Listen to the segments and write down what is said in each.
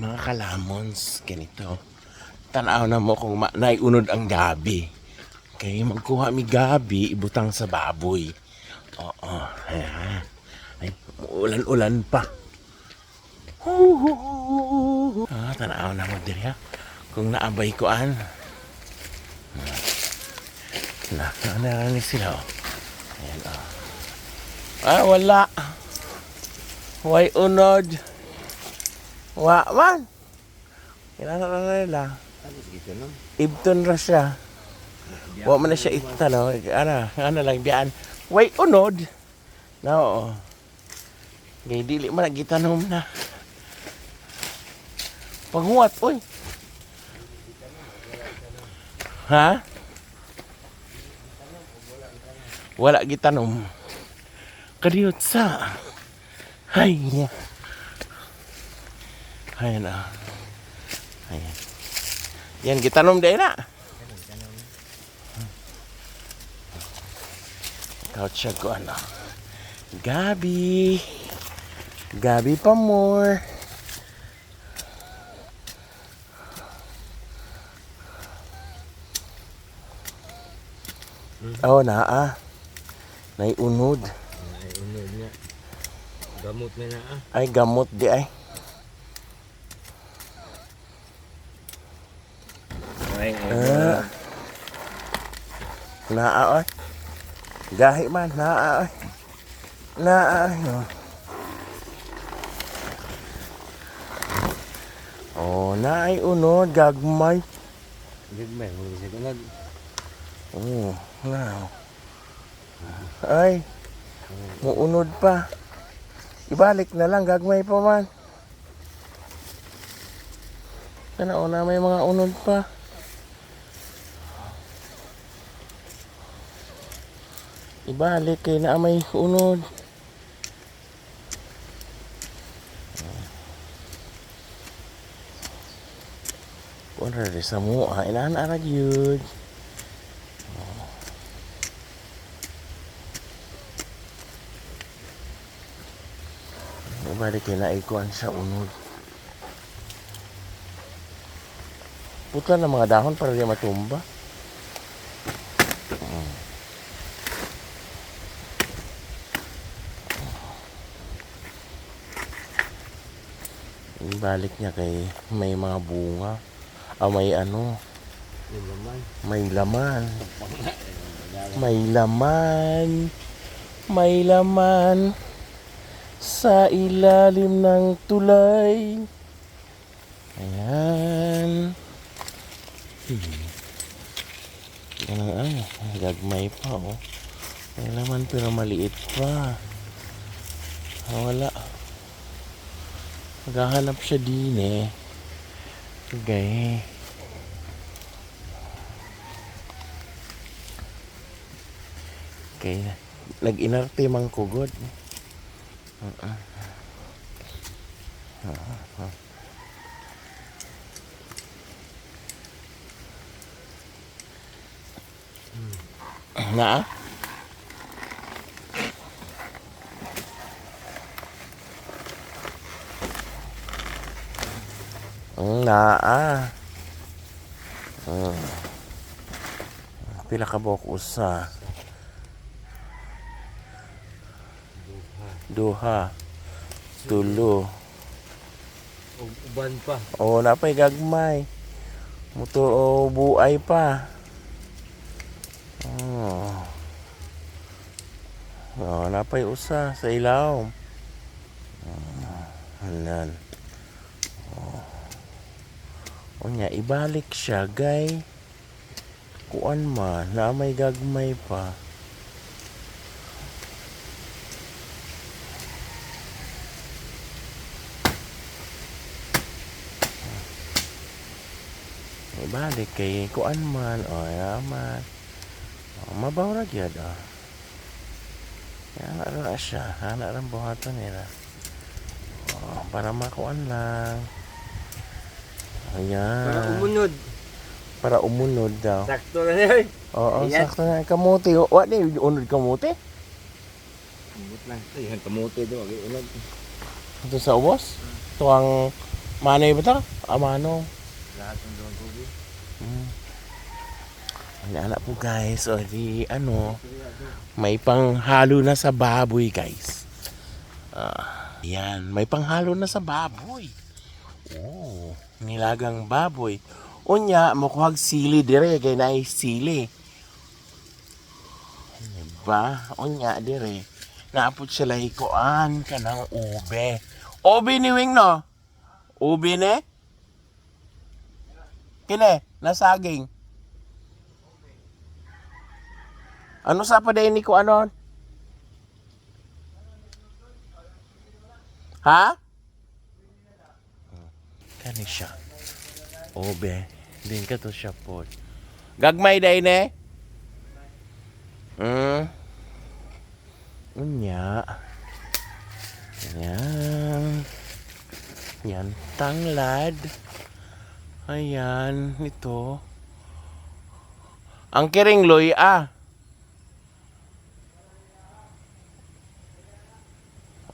Mga kalamons, ganito. Tanaw na mo kung naiunod ang gabi. Kaya magkuha mi gabi, ibutang sa baboy. Oo, ayan. Ay, ulan-ulan pa. Tanaw na mo din ha. Kung naabay ko an. Nakarani sila oh. Ayan oh. Wala. Way unod. Wa man. Kailangan na nila. Ibton ra siya. Wa man na siya itano. Ano lang biyaan. Way unod. No. Ngay dili man nagitanom na. Paghuwat oy. Ha? Wala gitanom. Kadiyot sa. Hay niya. Ayan na. Ayan. Yan, gitanom din na. Couch ko ano. Gabi. Gabi pa more. Oh, naa. Naiunod. Naiunod niya. Gamot na naa. Ay, gamot di ay. Naa oy. Gahi man, naa oy. Naa oy. Oh, naay unod, gagmay. Gagmay, huli sa tunod. Oh, now. Ay, muunod pa. Ibalik na lang, gagmay pa man. Tanaw na may mga unod pa. Ibalik kay na may unod. Wala rin sa mua. Inaan-arag yun. Ibalik kay na ikuan sa unod. Putla na mga dahon para di matumba. Ibalik niya kay may mga bunga. May ano. May laman. May laman. May laman. Sa ilalim ng tulay. Ayan. Ganun ay. Gagmay pa oh. May laman pero maliit pa. Wala. Maghahanap siya din eh. Okay. Okay. Nag-inarte mang kugod. Na? Naa. Pila ka buok usa. Duha. Tulo. Uban pa. O, napay gagmay. Muto o buay pa. Napay usa sa ilaw. Hanan. O nya, ibalik siya, gay. Kuan man, na may gagmay pa. Ibalik kay kuan man, o yaman. Mabaw ra gyud ah. Yan na siya, hana ran buhaton nila. Para makuan lang. Ayan. Para umunod. Para umunod daw. Sakto na niya. Oo, sakto na kamote. Wa ni unod kamote? Umut lang. Ay, kamote daw. Unod. Ito sa ubos? Ito ang Manay ba ta? Amano. Lahat ng doon tubig. Ang anak po guys, o di ano, may panghalo na sa baboy guys. Yan, may panghalo na sa baboy. Oh, nilagang baboy. Unya, makuhag sili dire, kay na sili. Diba? Unya dire. Naapot sila hikoan ka ng ube. Ube ni Wing no? Ube ne? Kine, nasaging. Ano sa pa din ni ko ano? Ha? Kani siya. Obe. Din ka to siya po. Gagmay day ne? Unya. Yan. Yan. Tanglad. Ayan. Ito. Ang kiring loy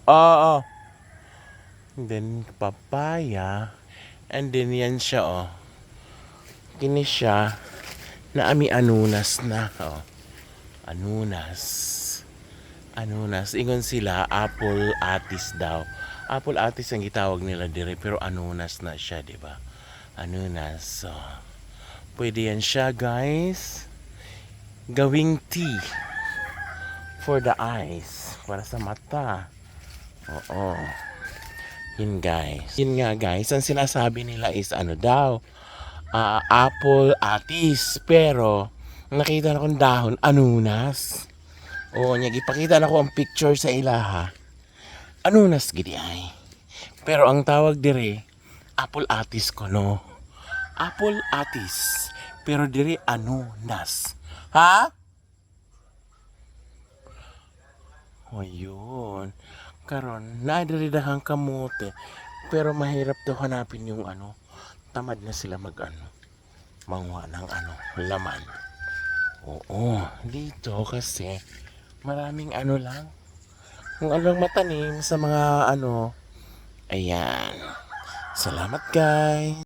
Oo. And then papaya. And then yan siya Kini siya na ami anunas na Anunas. Ingon sila apple atis daw. Apple atis ang gitawag nila dire pero anunas na siya, di ba? Anunas. So, pwede yan siya, guys. Gawing tea for the eyes. Para sa mata. Oo. Yun guys. Yun nga guys. Ang sinasabi nila is ano daw. Apple atis. Pero nakita na kong dahon. Anunas. Oo. Ipakita na ko ang picture sa ilaha. Anunas gidi ay. Pero ang tawag dire. Apple atis ko no. Apple atis. Pero dire anunas. Ha? O yun. Karon, naadiridahang kamote. Pero mahirap daw hanapin yung tamad na sila manguha ng laman. Oo, dito kasi maraming lang. Kung anong matanim sa mga ayan. Salamat guys.